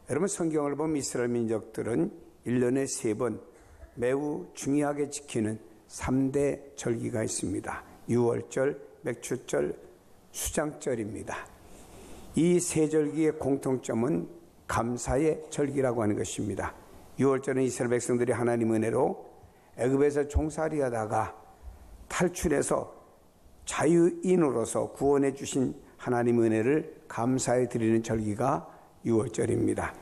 여러분 성경을 보면 이스라엘 민족들은 1년에 3번 매우 중요하게 지키는 3대 절기가 있습니다. 유월절, 맥추절, 수장절입니다. 이 세 절기의 공통점은 감사의 절기라고 하는 것입니다. 유월절은 이스라엘 백성들이 하나님 은혜로 애굽에서 종살이하다가 탈출해서 자유인으로서 구원해 주신 하나님 은혜를 감사해 드리는 절기가 유월절입니다.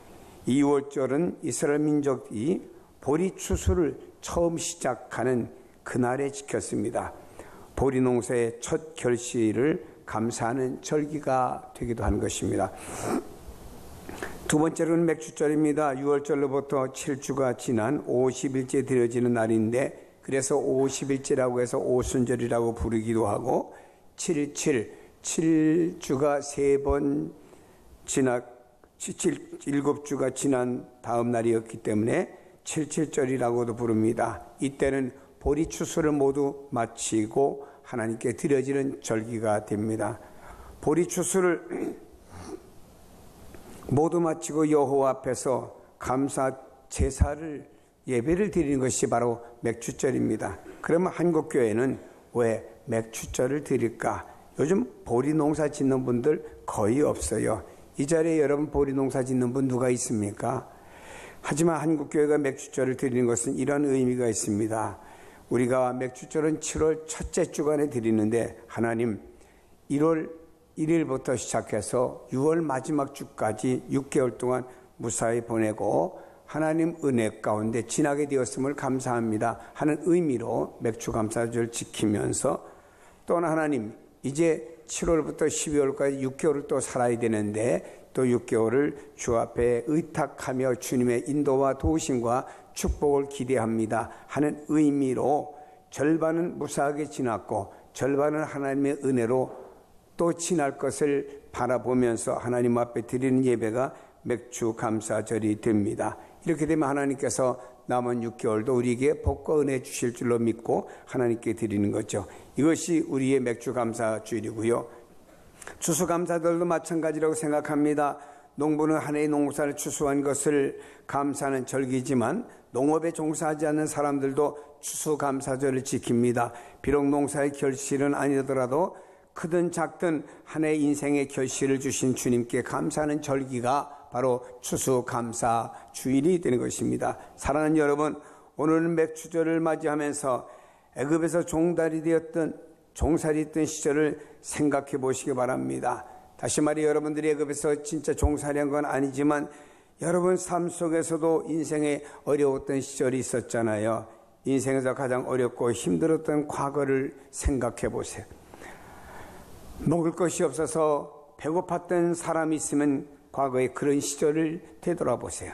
이 유월절은 이스라엘 민족이 보리 추수를 처음 시작하는 그날에 지켰습니다. 보리 농사의 첫 결실을 감사하는 절기가 되기도 하는 것입니다. 두 번째로는 맥추절입니다. 6월절로부터 7주가 지난 50일째 드려지는 날인데 그래서 50일째라고 해서 오순절이라고 부르기도 하고 7주가 3번 지나 7주가 지난 다음 날이었기 때문에 77절이라고도 부릅니다. 이때는 보리 추수를 모두 마치고 하나님께 드려지는 절기가 됩니다. 보리 추수를 모두 마치고 여호와 앞에서 감사 제사를 예배를 드리는 것이 바로 맥추절입니다. 그러면 한국교회는 왜 맥추절을 드릴까? 요즘 보리 농사 짓는 분들 거의 없어요. 이 자리에 여러분 보리 농사 짓는 분 누가 있습니까? 하지만 한국교회가 맥추절을 드리는 것은 이런 의미가 있습니다. 우리가 맥추절은 7월 첫째 주간에 드리는데 하나님 1월 1일부터 시작해서 6월 마지막 주까지 6개월 동안 무사히 보내고 하나님 은혜 가운데 지나게 되었음을 감사합니다 하는 의미로 맥추감사절 지키면서 또한 하나님 이제 7월부터 12월까지 6개월을 또 살아야 되는데 또 6개월을 주 앞에 의탁하며 주님의 인도와 도우심과 축복을 기대합니다 하는 의미로 절반은 무사하게 지났고 절반은 하나님의 은혜로 또 지날 것을 바라보면서 하나님 앞에 드리는 예배가 맥추감사절이 됩니다. 이렇게 되면 하나님께서 남은 6개월도 우리에게 복과 은혜 주실 줄로 믿고 하나님께 드리는 거죠. 이것이 우리의 맥추감사주일이고요. 추수감사절도 마찬가지라고 생각합니다. 농부는 한 해의 농사를 추수한 것을 감사하는 절기지만 농업에 종사하지 않는 사람들도 추수감사절을 지킵니다. 비록 농사의 결실은 아니더라도 크든 작든 한 해의 인생의 결실을 주신 주님께 감사하는 절기가 바로 추수감사주일이 되는 것입니다. 사랑하는 여러분, 오늘은 맥추절을 맞이하면서 애굽에서 종살이 되었던 시절을 생각해 보시기 바랍니다. 다시 말해 여러분들이 애굽에서 진짜 종살이한 건 아니지만 여러분 삶 속에서도 인생에 어려웠던 시절이 있었잖아요. 인생에서 가장 어렵고 힘들었던 과거를 생각해 보세요. 먹을 것이 없어서 배고팠던 사람이 있으면 과거의 그런 시절을 되돌아보세요.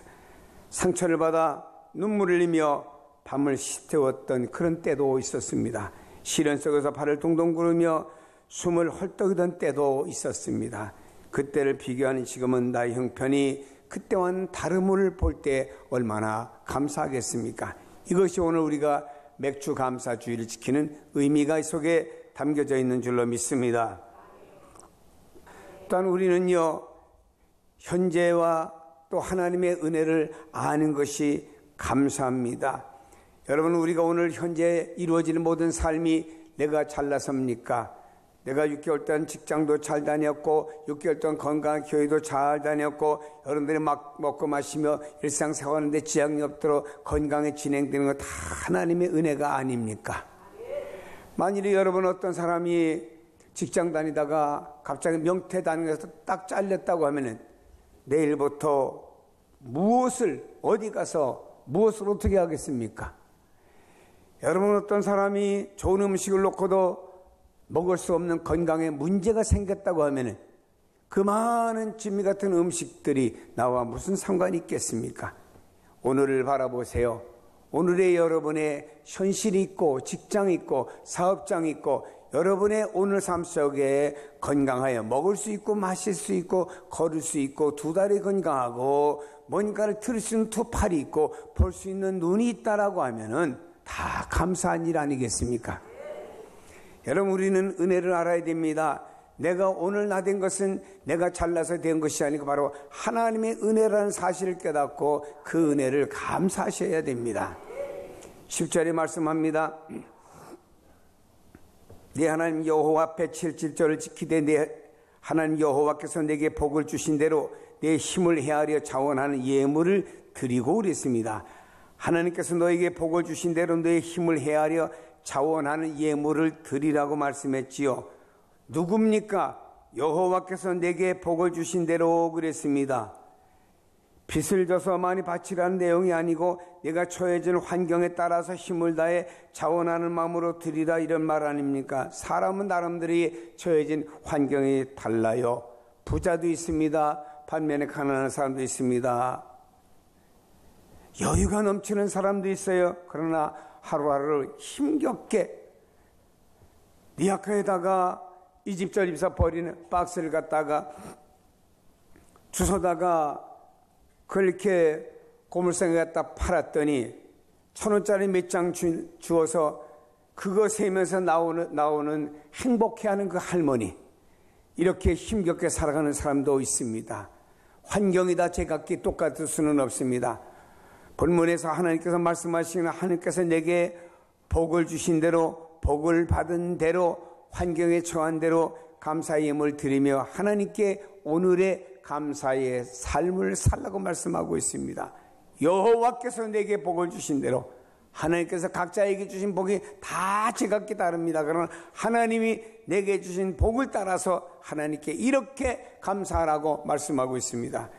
상처를 받아 눈물을 흘리며 밤을 시태웠던 그런 때도 있었습니다. 시련 속에서 발을 동동 구르며 숨을 헐떡이던 때도 있었습니다. 그때를 비교하는 지금은 나의 형편이 그때와는 다름을 볼 때 얼마나 감사하겠습니까? 이것이 오늘 우리가 맥추감사주의를 지키는 의미가 이 속에 담겨져 있는 줄로 믿습니다. 또한 우리는요, 현재와 또 하나님의 은혜를 아는 것이 감사합니다. 여러분, 우리가 오늘 현재 이루어지는 모든 삶이 내가 잘나섭니까? 내가 6개월 동안 직장도 잘 다녔고 6개월 동안 건강한 교회도 잘 다녔고 여러분들이 막 먹고 마시며 일상생활하는데 지장이 없도록 건강에 진행되는 것 다 하나님의 은혜가 아닙니까? 만일에 여러분 어떤 사람이 직장 다니다가 갑자기 명태 다니면서 딱 잘렸다고 하면은 내일부터 어디 가서 무엇을 어떻게 하겠습니까? 여러분 어떤 사람이 좋은 음식을 놓고도 먹을 수 없는 건강에 문제가 생겼다고 하면은 그 많은 진미 같은 음식들이 나와 무슨 상관이 있겠습니까? 오늘을 바라보세요. 오늘의 여러분의 현실이 있고 직장이 있고 사업장이 있고 여러분의 오늘 삶 속에 건강하여 먹을 수 있고 마실 수 있고 걸을 수 있고 두 다리 건강하고 뭔가를 들을 수 있는 두 팔이 있고 볼 수 있는 눈이 있다라고 하면은 다 감사한 일 아니겠습니까? 여러분 우리는 은혜를 알아야 됩니다. 내가 오늘 나 된 것은 내가 잘나서 된 것이 아니고 바로 하나님의 은혜라는 사실을 깨닫고 그 은혜를 감사하셔야 됩니다. 10절에 말씀합니다. 네 하나님 여호와 앞에 7절을 지키되 네 하나님 여호와께서 내게 복을 주신 대로 내 힘을 헤아려 자원하는 예물을 드리고 그랬습니다. 하나님께서 너에게 복을 주신 대로 내 힘을 헤아려 자원하는 예물을 드리라고 말씀했지요. 누굽니까? 여호와께서 내게 복을 주신 대로 그랬습니다. 빚을 져서 많이 바치라는 내용이 아니고 내가 처해진 환경에 따라서 힘을 다해 자원하는 마음으로 드리라 이런 말 아닙니까? 사람은 나름대로 처해진 환경이 달라요. 부자도 있습니다. 반면에 가난한 사람도 있습니다. 여유가 넘치는 사람도 있어요. 그러나 하루하루를 힘겹게 리아카에다가 이 집 저 집사 버리는 박스를 갖다가 주워다가 그렇게 고물상에 갖다 팔았더니 1,000원짜리 몇 장 주어서 그거 세면서 나오는 행복해하는 그 할머니, 이렇게 힘겹게 살아가는 사람도 있습니다. 환경이 다 제각기 똑같을 수는 없습니다. 본문에서 하나님께서 말씀하시는 하나님께서 내게 복을 주신 대로 복을 받은 대로 환경에 처한 대로 감사의 예물을 드리며 하나님께 오늘의 감사의 삶을 살라고 말씀하고 있습니다. 여호와께서 내게 복을 주신 대로, 하나님께서 각자에게 주신 복이 다 제각기 다릅니다. 그러나 하나님이 내게 주신 복을 따라서 하나님께 이렇게 감사하라고 말씀하고 있습니다.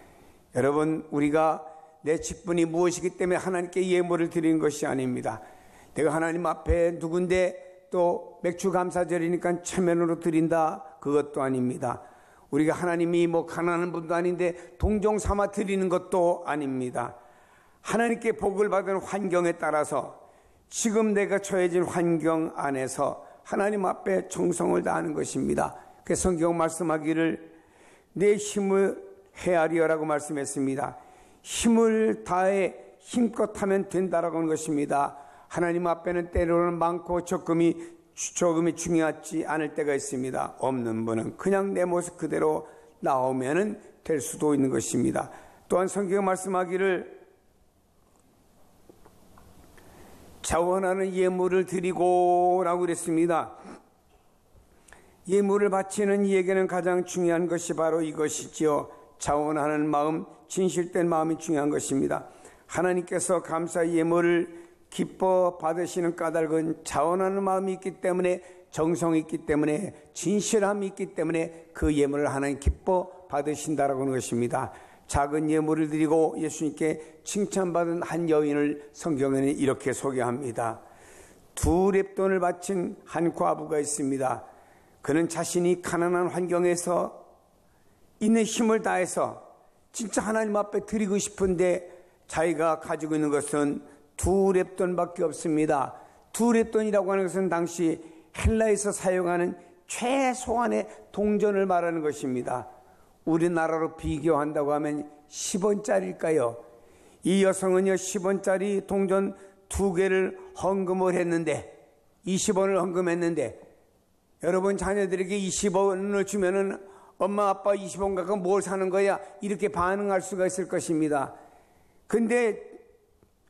여러분, 우리가 내 직분이 무엇이기 때문에 하나님께 예물을 드리는 것이 아닙니다. 내가 하나님 앞에 누군데 또 맥주 감사절이니까 체면으로 드린다, 그것도 아닙니다. 우리가 하나님이 가난한 분도 아닌데 동정 삼아 드리는 것도 아닙니다. 하나님께 복을 받은 환경에 따라서 지금 내가 처해진 환경 안에서 하나님 앞에 정성을 다하는 것입니다. 그래서 성경 말씀하기를 내 힘을 헤아리어라고 말씀했습니다. 힘을 다해 힘껏 하면 된다라고 하는 것입니다. 하나님 앞에는 때로는 많고 조금이 중요하지 않을 때가 있습니다. 없는 분은 그냥 내 모습 그대로 나오면 될 수도 있는 것입니다. 또한 성경 말씀하기를 자원하는 예물을 드리고 라고 그랬습니다. 예물을 바치는 이에게는 가장 중요한 것이 바로 이것이지요. 자원하는 마음, 진실된 마음이 중요한 것입니다. 하나님께서 감사 예물을 기뻐 받으시는 까닭은 자원하는 마음이 있기 때문에, 정성이 있기 때문에, 진실함이 있기 때문에 그 예물을 하나님 기뻐 받으신다라고 하는 것입니다. 작은 예물을 드리고 예수님께 칭찬받은 한 여인을 성경에는 이렇게 소개합니다. 2렙돈을 바친 한 과부가 있습니다. 그는 자신이 가난한 환경에서 있는 힘을 다해서 진짜 하나님 앞에 드리고 싶은데 자기가 가지고 있는 것은 2렙돈밖에 없습니다. 2렙돈이라고 하는 것은 당시 헬라에서 사용하는 최소한의 동전을 말하는 것입니다. 우리나라로 비교한다고 하면 10원짜리일까요? 이 여성은요 10원짜리 동전 2개를 헌금을 했는데, 20원을 헌금했는데, 여러분 자녀들에게 20원을 주면은 엄마 아빠 20원 갖고 뭘 사는 거야? 이렇게 반응할 수가 있을 것입니다. 근데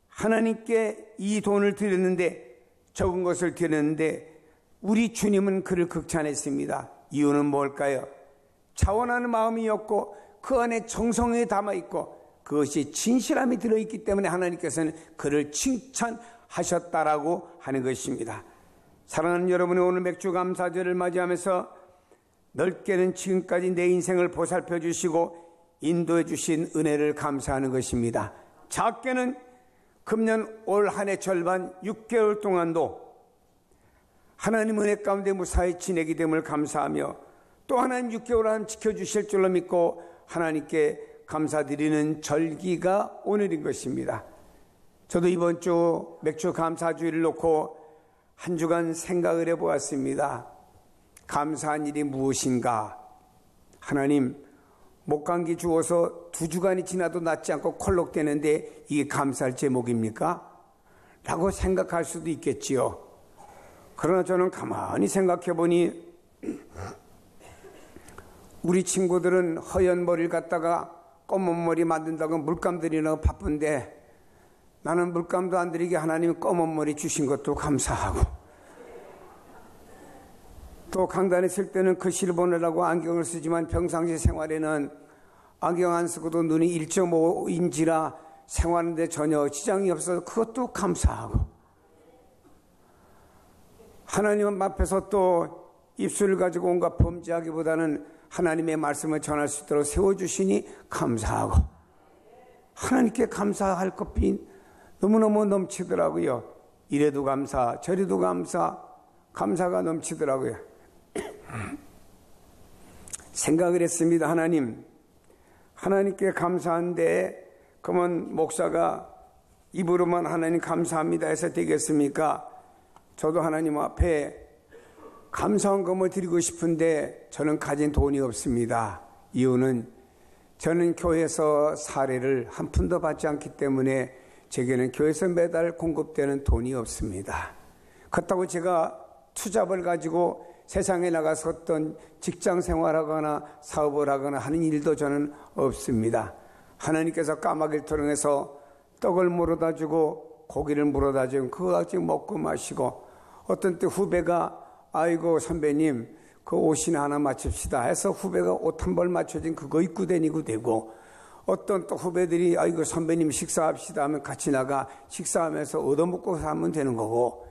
하나님께 이 돈을 드렸는데, 적은 것을 드렸는데 우리 주님은 그를 극찬했습니다. 이유는 뭘까요? 자원하는 마음이었고 그 안에 정성이 담아있고 그것이 진실함이 들어있기 때문에 하나님께서는 그를 칭찬하셨다라고 하는 것입니다. 사랑하는 여러분이 오늘 맥주 감사절을 맞이하면서 넓게는 지금까지 내 인생을 보살펴 주시고 인도해 주신 은혜를 감사하는 것입니다. 작게는 금년 올 한 해 절반 6개월 동안도 하나님 은혜 가운데 무사히 지내게 됨을 감사하며 또 하나님 6개월 안 지켜주실 줄로 믿고 하나님께 감사드리는 절기가 오늘인 것입니다. 저도 이번 주 맥주 감사주일을 놓고 한 주간 생각을 해보았습니다. 감사한 일이 무엇인가? 하나님, 목감기 주어서 2주간이 지나도 낫지 않고 콜록대는데 이게 감사할 제목입니까? 라고 생각할 수도 있겠지요. 그러나 저는 가만히 생각해 보니 우리 친구들은 허연 머리를 갖다가 검은 머리 만든다고 물감 들이느라 바쁜데 나는 물감도 안 들이게 하나님이 검은 머리 주신 것도 감사하고, 또 강단에 쓸 때는 글씨를 보내려고 안경을 쓰지만 평상시 생활에는 안경 안 쓰고도 눈이 1.5인지라 생활하는데 전혀 지장이 없어서 그것도 감사하고, 하나님 앞에서 또 입술을 가지고 온갖 범죄하기보다는 하나님의 말씀을 전할 수 있도록 세워주시니 감사하고, 하나님께 감사할 것이 너무너무 넘치더라고요. 이래도 감사, 저래도 감사, 감사가 넘치더라고요. 생각을 했습니다. 하나님께 감사한데 그러면 목사가 입으로만 하나님 감사합니다 해서 되겠습니까? 저도 하나님 앞에 감사헌금을 드리고 싶은데 저는 가진 돈이 없습니다. 이유는 저는 교회에서 사례를 한 푼도 받지 않기 때문에 제게는 교회에서 매달 공급되는 돈이 없습니다. 그렇다고 제가 투잡을 가지고 세상에 나가서 어떤 직장 생활하거나 사업을 하거나 하는 일도 저는 없습니다. 하나님께서 까마귀를 통해서 떡을 물어다 주고 고기를 물어다 주고 그거 가지고 먹고 마시고, 어떤 때 후배가 아이고 선배님 그 옷이나 하나 맞춥시다 해서 후배가 옷 한 벌 맞춰진 그거 입고 다니고 되고, 어떤 또 후배들이 아이고 선배님 식사합시다 하면 같이 나가 식사하면서 얻어먹고 사면 되는 거고,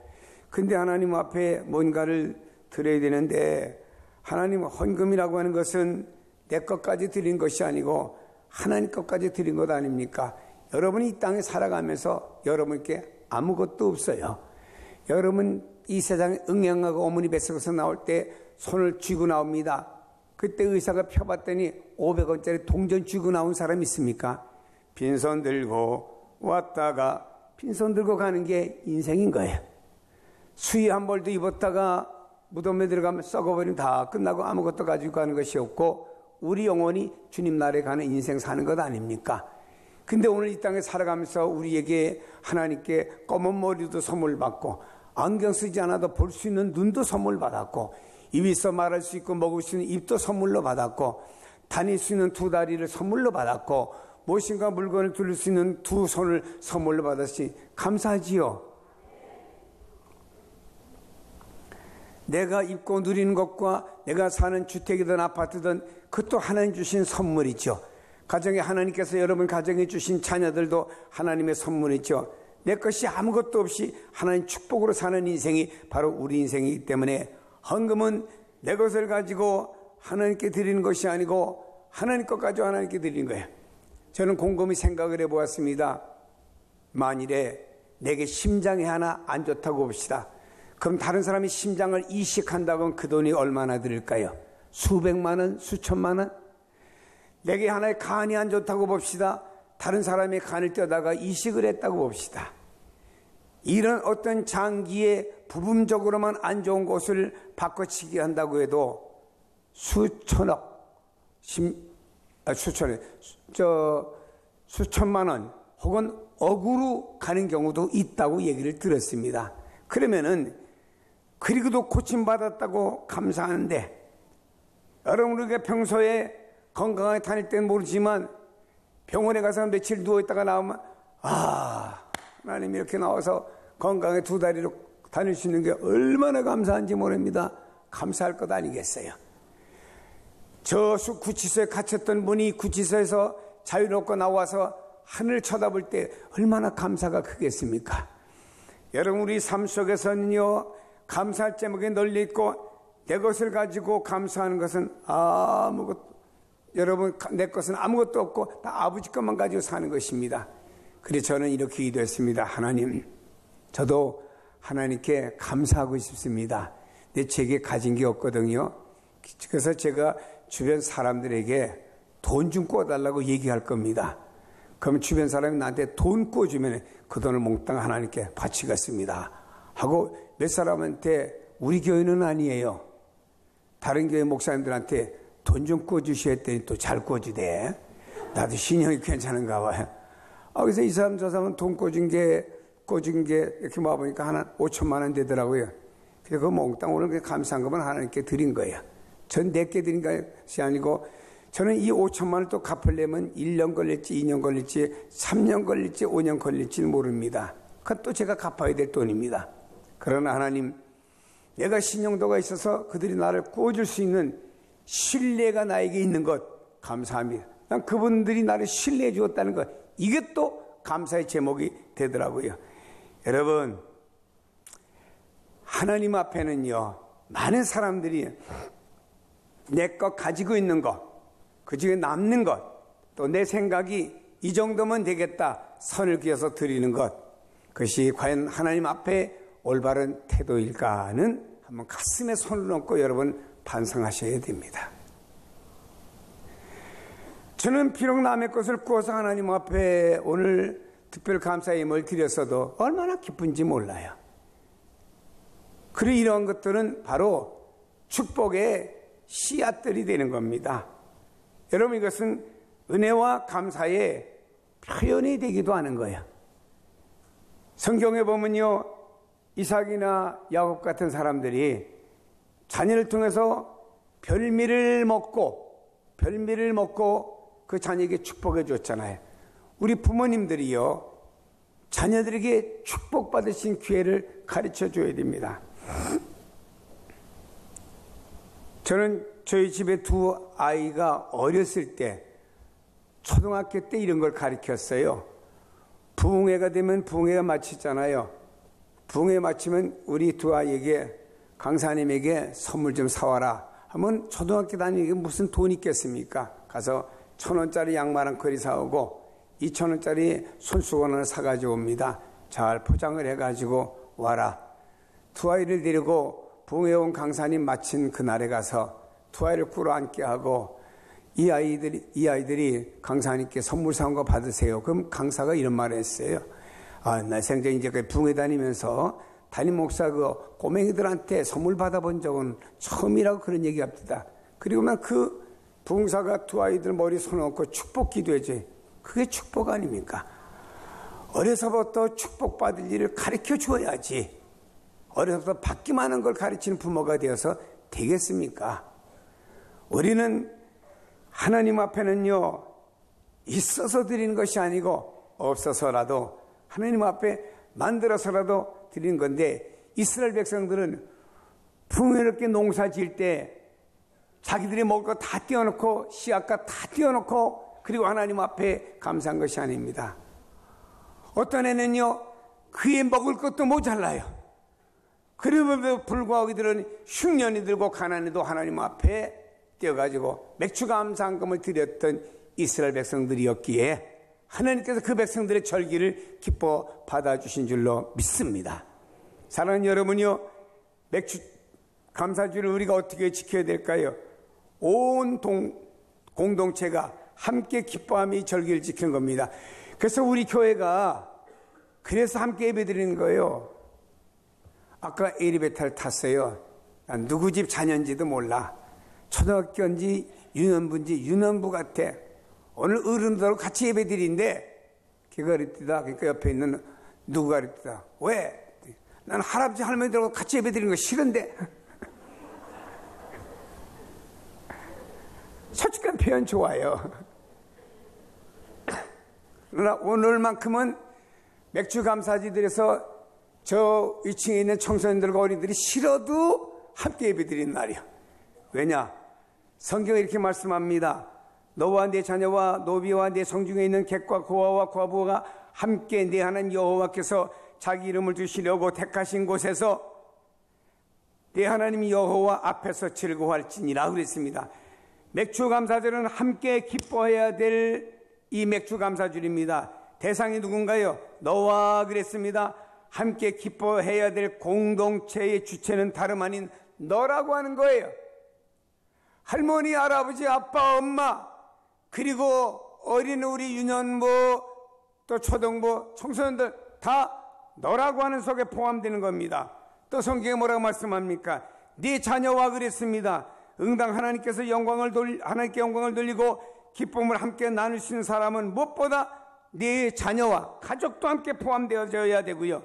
근데 하나님 앞에 뭔가를 드려야 되는데 하나님 헌금이라고 하는 것은 내 것까지 드린 것이 아니고 하나님 것까지 드린 것 아닙니까? 여러분이 이 땅에 살아가면서 여러분께 아무것도 없어요. 여러분 이 세상에 응양하고 어머니 뱃속에서 나올 때 손을 쥐고 나옵니다. 그때 의사가 펴봤더니 500원짜리 동전 쥐고 나온 사람 있습니까? 빈손 들고 왔다가 빈손 들고 가는 게 인생인 거예요. 수의 한 벌도 입었다가 무덤에 들어가면 썩어버리면 다 끝나고 아무것도 가지고 가는 것이 없고 우리 영혼이 주님 나라에 가는 인생 사는 것 아닙니까? 근데 오늘 이 땅에 살아가면서 우리에게 하나님께 검은 머리도 선물 받고 안경 쓰지 않아도 볼 수 있는 눈도 선물 받았고 입이 있어 말할 수 있고 먹을 수 있는 입도 선물로 받았고 다닐 수 있는 두 다리를 선물로 받았고 무엇인가 물건을 들을 수 있는 두 손을 선물로 받았으니 감사하지요. 내가 입고 누리는 것과 내가 사는 주택이든 아파트든 그것도 하나님 주신 선물이죠. 가정에 하나님께서 여러분 가정에 주신 자녀들도 하나님의 선물이죠. 내 것이 아무것도 없이 하나님 축복으로 사는 인생이 바로 우리 인생이기 때문에 헌금은 내 것을 가지고 하나님께 드리는 것이 아니고 하나님 것 가지고 하나님께 드리는 거예요. 저는 곰곰이 생각을 해보았습니다. 만일에 내게 심장이 하나 안 좋다고 봅시다. 그럼 다른 사람이 심장을 이식한다고 하면 그 돈이 얼마나 들을까요? 수백만 원, 수천만 원? 내게 하나의 간이 안 좋다고 봅시다. 다른 사람의 간을 떼다가 이식을 했다고 봅시다. 이런 어떤 장기에 부분적으로만 안 좋은 곳을 바꿔치기 한다고 해도 수천억, 수천만 원 혹은 억으로 가는 경우도 있다고 얘기를 들었습니다. 그러면은 그리고도 고침받았다고 감사하는데, 여러분 우리가 평소에 건강하게 다닐 때는 모르지만 병원에 가서 며칠 누워있다가 나오면 하나님 이렇게 나와서 건강하게 두 다리로 다닐 수 있는 게 얼마나 감사한지 모릅니다. 감사할 것 아니겠어요? 저 구치소에 갇혔던 분이 구치소에서 자유롭고 나와서 하늘을 쳐다볼 때 얼마나 감사가 크겠습니까? 여러분 우리 삶 속에서는요 감사할 제목에 널려있고 내 것을 가지고 감사하는 것은 아무것도, 여러분 내 것은 아무것도 없고 다 아버지 것만 가지고 사는 것입니다. 그래서 저는 이렇게 기도했습니다. 하나님, 저도 하나님께 감사하고 싶습니다. 내 제게 가진 게 없거든요. 그래서 제가 주변 사람들에게 돈 좀 꿔달라고 얘기할 겁니다. 그럼 주변 사람이 나한테 돈 꿔주면 그 돈을 몽땅 하나님께 바치겠습니다 하고 몇 사람한테, 우리 교회는 아니에요, 다른 교회 목사님들한테 돈 좀 꿔주셔야 했더니 또 잘 꿔주대. 나도 신용이 괜찮은가 봐요. 그래서 이 사람 저 사람은 돈 꿔준 게 이렇게 모아보니까 하나 5천만 원 되더라고요. 그래서 그 몽땅 오늘 감사한 것만 하나님께 드린 거예요. 전 내게 드린 것이 아니고 저는 이 5천만 원을 또 갚으려면 1년 걸릴지 2년 걸릴지 3년 걸릴지 5년 걸릴지 모릅니다. 그건 또 제가 갚아야 될 돈입니다. 그러나 하나님, 내가 신용도가 있어서 그들이 나를 구워줄 수 있는 신뢰가 나에게 있는 것 감사합니다. 난 그분들이 나를 신뢰해 주었다는 것, 이게 또 감사의 제목이 되더라고요. 여러분, 하나님 앞에는요, 많은 사람들이 내 것 가지고 있는 것, 그 중에 남는 것, 또 내 생각이 이 정도면 되겠다 선을 그어서 드리는 것, 그것이 과연 하나님 앞에 올바른 태도일까는 한번 가슴에 손을 얹고 여러분 반성하셔야 됩니다. 저는 비록 남의 것을 구워서 하나님 앞에 오늘 특별 감사의 힘을 드렸어도 얼마나 기쁜지 몰라요. 그리고 이런 것들은 바로 축복의 씨앗들이 되는 겁니다. 여러분, 이것은 은혜와 감사의 표현이 되기도 하는 거예요. 성경에 보면요, 이삭이나 야곱 같은 사람들이 자녀를 통해서 별미를 먹고 그 자녀에게 축복해 줬잖아요. 우리 부모님들이요, 자녀들에게 축복받으신 기회를 가르쳐 줘야 됩니다. 저는 저희 집에 두 아이가 어렸을 때, 초등학교 때 이런 걸 가르쳤어요. 부흥회가 되면 부흥회가 마치잖아요. 부흥회 마치면 우리 두 아이에게, 강사님에게 선물 좀 사와라 하면 초등학교 다니게 무슨 돈이 있겠습니까? 가서 1,000원짜리 양말 한 컬이 사오고 2,000원짜리 손수건을 사가지고 옵니다. 잘 포장을 해가지고 와라. 두 아이를 데리고 부흥회 온 강사님 마친 그날에 가서 두 아이를 꿇어앉게 하고 이 아이들이 강사님께 선물 사온 거 받으세요. 그럼 강사가 이런 말을 했어요. 나 생전 이제 부흥회 다니면서 담임 목사 그 꼬맹이들한테 선물 받아본 적은 처음이라고 그런 얘기 합니다. 그리고만 그 부흥사가 두 아이들 머리 손 얹고 축복 기도해줘요. 그게 축복 아닙니까? 어려서부터 축복받을 일을 가르쳐 주어야지. 어려서부터 받기만 하는 걸 가르치는 부모가 되어서 되겠습니까? 우리는 하나님 앞에는요, 있어서 드리는 것이 아니고 없어서라도 하나님 앞에 만들어서라도 드리는 건데, 이스라엘 백성들은 풍요롭게 농사 지을 때 자기들이 먹을 거 다 띄워놓고 씨앗과 다 띄워놓고 그리고 하나님 앞에 감사한 것이 아닙니다. 어떤 애는요, 그에 먹을 것도 모자라요. 그럼에도 불구하고 이들은 흉년이 들고 가난해도 하나님 앞에 띄어가지고 맥주 감사금을 드렸던 이스라엘 백성들이었기에 하나님께서 그 백성들의 절기를 기뻐 받아주신 줄로 믿습니다. 사랑하는 여러분요, 맥주 감사주를 우리가 어떻게 지켜야 될까요? 온 공동체가 함께 기뻐하며 이 절기를 지키는 겁니다. 그래서 우리 교회가 그래서 함께 예배드리는 거예요. 아까 에리베타를 탔어요. 난 누구 집 자녀인지도 몰라. 초등학교인지 유년부 같아. 오늘 어른들하고 같이 예배드리는데 걔가 그랬다. 그러니까 옆에 있는 누구가 그랬다. 왜? 난 할아버지 할머니들하고 같이 예배드리는 거 싫은데. 솔직한 표현 좋아요. 그러나 오늘만큼은 맥주 감사지들에서 저 위층에 있는 청소년들과 어린이들이 싫어도 함께 예배드리는 날이야. 왜냐? 성경이 이렇게 말씀합니다. 너와 내 자녀와 노비와 내 성중에 있는 객과 고아와 과부가 함께 내 하나님 여호와께서 자기 이름을 두시려고 택하신 곳에서 내 하나님 여호와 앞에서 즐거워할지니라 그랬습니다. 맥주 감사절은 함께 기뻐해야 될 이 맥주 감사절입니다. 대상이 누군가요? 너와 그랬습니다. 함께 기뻐해야 될 공동체의 주체는 다름 아닌 너라고 하는 거예요. 할머니, 할아버지, 아빠, 엄마, 그리고 어린 우리 유년부, 또 초등부, 청소년들 다 너라고 하는 속에 포함되는 겁니다. 또 성경에 뭐라고 말씀합니까? 네 자녀와 그랬습니다. 응당 하나님께 영광을 돌리고 기쁨을 함께 나눌 수 있는 사람은 무엇보다 네 자녀와 가족도 함께 포함되어져야 되고요.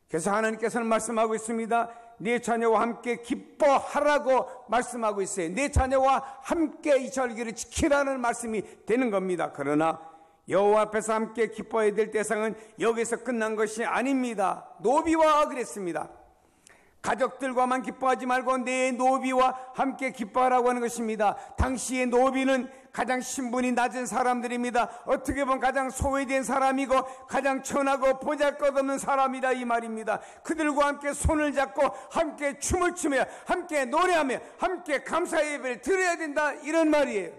그래서 하나님께서는 말씀하고 있습니다. 네 자녀와 함께 기뻐하라고 말씀하고 있어요. 네 자녀와 함께 이 절기를 지키라는 말씀이 되는 겁니다. 그러나 여호와 앞에서 함께 기뻐해야 될 대상은 여기서 끝난 것이 아닙니다. 노비와 그랬습니다. 가족들과만 기뻐하지 말고 내 노비와 함께 기뻐하라고 하는 것입니다. 당시의 노비는 가장 신분이 낮은 사람들입니다. 어떻게 보면 가장 소외된 사람이고 가장 천하고 보잘것없는 사람이다 이 말입니다. 그들과 함께 손을 잡고 함께 춤을 추며 함께 노래하며 함께 감사 예배를 드려야 된다 이런 말이에요.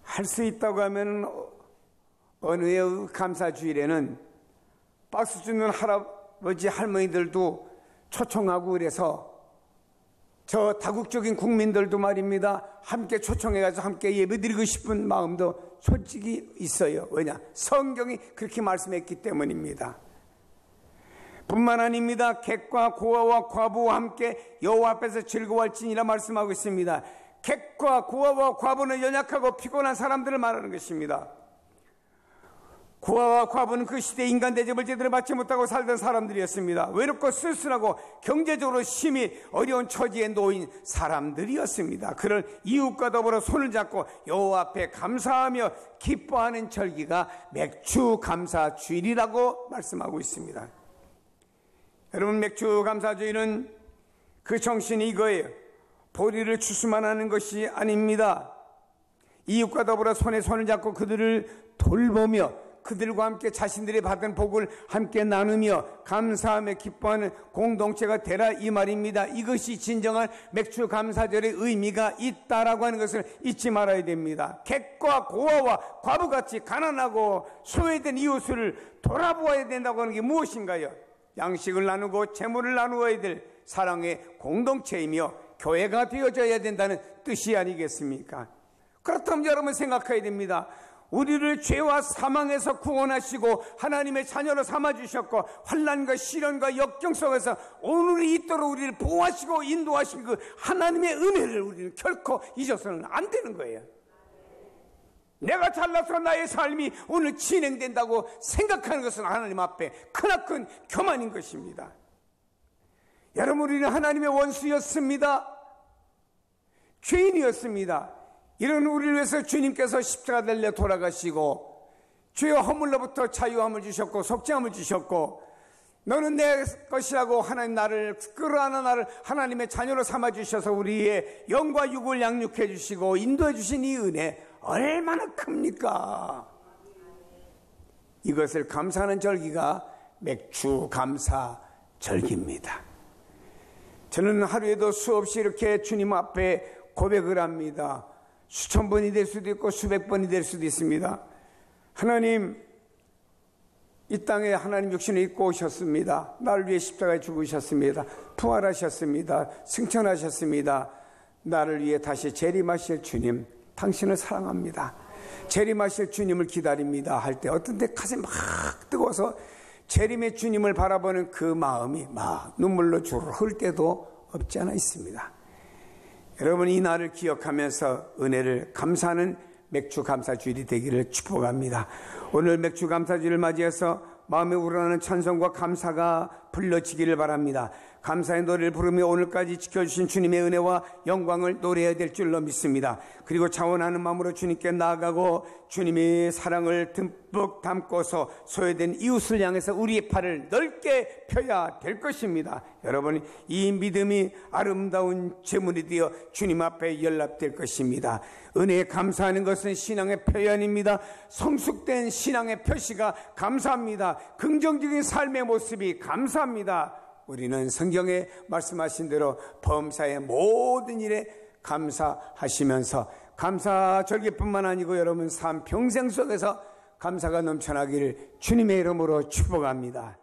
할 수 있다고 하면 어느 해의 감사주일에는 박수 주는 할아버지 할머니들도 초청하고 그래서 저 다국적인 국민들도 말입니다. 함께 초청해가지고 함께 예배드리고 싶은 마음도 솔직히 있어요. 왜냐? 성경이 그렇게 말씀했기 때문입니다. 뿐만 아닙니다. 객과 고아와 과부와 함께 여호와 앞에서 즐거워할지니라 말씀하고 있습니다. 객과 고아와 과부는 연약하고 피곤한 사람들을 말하는 것입니다. 고아와 과부는 그 시대 인간 대접을 제대로 받지 못하고 살던 사람들이었습니다. 외롭고 쓸쓸하고 경제적으로 심히 어려운 처지에 놓인 사람들이었습니다. 그를 이웃과 더불어 손을 잡고 여호와 앞에 감사하며 기뻐하는 절기가 맥주 감사 주일이라고 말씀하고 있습니다. 여러분, 맥주 감사 주일은 그 정신이 이거예요. 보리를 추수만 하는 것이 아닙니다. 이웃과 더불어 손에 손을 잡고 그들을 돌보며 그들과 함께 자신들이 받은 복을 함께 나누며 감사하며 기뻐하는 공동체가 되라 이 말입니다. 이것이 진정한 맥주 감사절의 의미가 있다라고 하는 것을 잊지 말아야 됩니다. 객과 고아와 과부같이 가난하고 소외된 이웃을 돌아보아야 된다고 하는 게 무엇인가요? 양식을 나누고 재물을 나누어야 될 사랑의 공동체이며 교회가 되어져야 된다는 뜻이 아니겠습니까? 그렇다면 여러분 생각해야 됩니다. 우리를 죄와 사망에서 구원하시고 하나님의 자녀로 삼아주셨고 환난과 시련과 역경 속에서 오늘이 있도록 우리를 보호하시고 인도하신 그 하나님의 은혜를 우리는 결코 잊어서는 안 되는 거예요. 내가 잘나서 나의 삶이 오늘 진행된다고 생각하는 것은 하나님 앞에 크나큰 교만인 것입니다. 여러분, 우리는 하나님의 원수였습니다. 죄인이었습니다. 이런 우리를 위해서 주님께서 십자가 달려 돌아가시고 죄의 허물로부터 자유함을 주셨고 속죄함을 주셨고 너는 내 것이라고 하나님 나를 끌어안아 나를 하나님의 자녀로 삼아주셔서 우리의 영과 육을 양육해 주시고 인도해 주신 이 은혜 얼마나 큽니까? 이것을 감사하는 절기가 맥주 감사 절기입니다. 저는 하루에도 수없이 이렇게 주님 앞에 고백을 합니다. 수천 번이 될 수도 있고 수백 번이 될 수도 있습니다. 하나님, 이 땅에 하나님 육신을 입고 오셨습니다. 나를 위해 십자가에 죽으셨습니다. 부활하셨습니다. 승천하셨습니다. 나를 위해 다시 재림하실 주님, 당신을 사랑합니다. 재림하실 주님을 기다립니다 할 때 어떤 때 가슴이 막 뜨거워서 재림의 주님을 바라보는 그 마음이 막 눈물로 주르르 흘 때도 없지 않아 있습니다. 여러분, 이 날을 기억하면서 은혜를 감사하는 맥주 감사주일이 되기를 축복합니다. 오늘 맥주 감사주일을 맞이해서 마음에 우러나는 찬송과 감사가 불러지기를 바랍니다. 감사의 노래를 부르며 오늘까지 지켜주신 주님의 은혜와 영광을 노래해야 될 줄로 믿습니다. 그리고 자원하는 마음으로 주님께 나아가고 주님의 사랑을 듬뿍 담고서 소외된 이웃을 향해서 우리의 팔을 넓게 펴야 될 것입니다. 여러분, 이 믿음이 아름다운 제물이 되어 주님 앞에 연락될 것입니다. 은혜에 감사하는 것은 신앙의 표현입니다. 성숙된 신앙의 표시가 감사합니다. 긍정적인 삶의 모습이 감사합니다. 우리는 성경에 말씀하신 대로 범사의 모든 일에 감사하시면서 감사 절기뿐만 아니고 여러분 삶 평생 속에서 감사가 넘쳐나기를 주님의 이름으로 축복합니다.